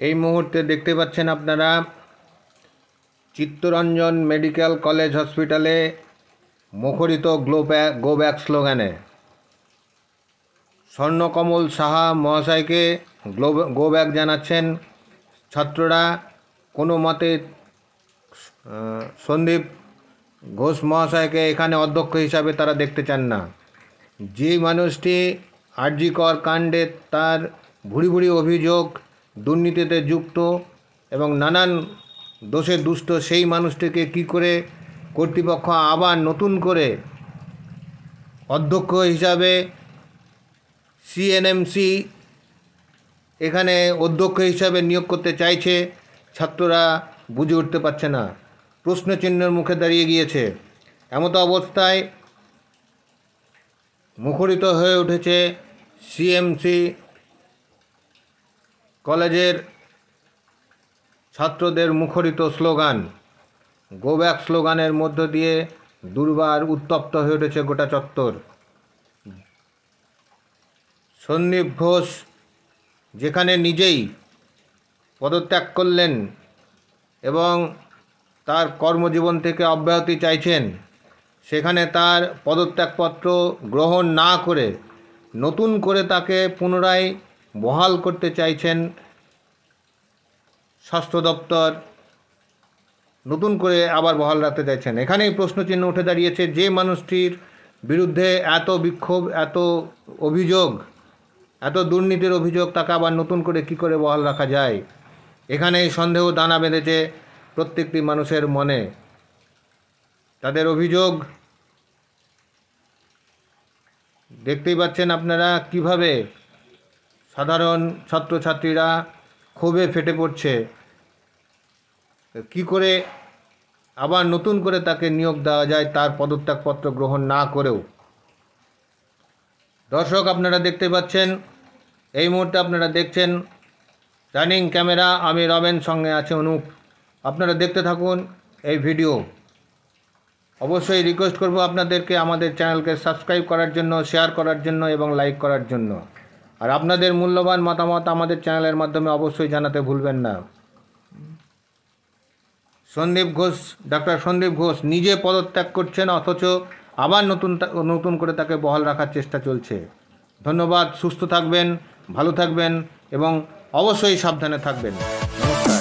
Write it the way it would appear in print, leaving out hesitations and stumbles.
এই মুহূর্তে দেখতে পাচ্ছেন আপনারা চিত্তরঞ্জন মেডিকেল কলেজ হসপিটালে মুখরিত গো ব্যাক স্লোগানে স্বর্ণকমল সাহা মহাশয়কে গো ব্যাক জানাচ্ছেন ছাত্ররা। কোনো মতে সন্দীপ ঘোষ মহাশয়কে এখানে অধ্যক্ষ হিসাবে তারা দেখতে চান না। যে মানুষটি আরজি কর কাণ্ডে তার ভুরি ভুরি অভিযোগ, দুর্নীতিতে যুক্ত এবং নানান দোষে দুষ্ট, সেই মানুষটিকে কি করে কর্তৃপক্ষ আবার নতুন করে অধ্যক্ষ হিসাবে সিএনএমসি এখানে অধ্যক্ষ হিসাবে নিয়োগ করতে চাইছে, ছাত্ররা বুঝে উঠতে পারছে না, প্রশ্নচিহ্নের মুখে দাঁড়িয়ে গিয়েছে। এমতো অবস্থায় মুখরিত হয়ে উঠেছে সিএমসি কলেজের ছাত্রদের মুখরিত স্লোগান। গো ব্যাক স্লোগানের মধ্য দিয়ে দুর্বার উত্তপ্ত হয়ে উঠেছে গোটা চত্বর। সন্দীপ ঘোষ যেখানে নিজেই পদত্যাগ করলেন এবং তার কর্মজীবন থেকে অব্যাহতি চাইছেন, সেখানে তার পদত্যাগপত্র গ্রহণ না করে নতুন করে তাকে পুনরায় বহাল করতে চাইছেন স্বাস্থ্য দপ্তর, নতুন করে আবার বহাল রাখতে চাইছেন। এখানেই প্রশ্নচিহ্ন উঠে দাঁড়িয়েছে, যে মানুষটির বিরুদ্ধে এত বিক্ষোভ, এত অভিযোগ, এত দুর্নীতির অভিযোগ, তাকে আবার নতুন করে কি করে বহাল রাখা যায়? এখানেই সন্দেহ দানা বেঁধেছে প্রত্যেকটি মানুষের মনে। তাদের অভিযোগ দেখতেই পাচ্ছেন আপনারা কিভাবে সাধারণ ছাত্রছাত্রীরা ক্ষোভে ফেটে পড়ছে। কি করে আবার নতুন করে তাকে নিয়োগ দেওয়া যায় তার পদত্যাগপত্র গ্রহণ না করেও? দর্শক, আপনারা দেখতে পাচ্ছেন, এই মুহূর্তে আপনারা দেখছেন রানিং ক্যামেরা, আমি রবেন, সঙ্গে আছে অনুপ। আপনারা দেখতে থাকুন এই ভিডিও। অবশ্যই রিকোয়েস্ট করব আপনাদেরকে আমাদের চ্যানেলকে সাবস্ক্রাইব করার জন্য, শেয়ার করার জন্য এবং লাইক করার জন্য। আর আপনাদের মূল্যবান মতামত আমাদের চ্যানেলের মাধ্যমে অবশ্যই জানাতে ভুলবেন না। ডক্টর সন্দীপ ঘোষ নিজে পদত্যাগ করছেন, অথচ আবার নতুন করে তাকে বহাল রাখার চেষ্টা চলছে। ধন্যবাদ। সুস্থ থাকবেন, ভালো থাকবেন এবং অবশ্যই সাবধানে থাকবেন। নমস্কার।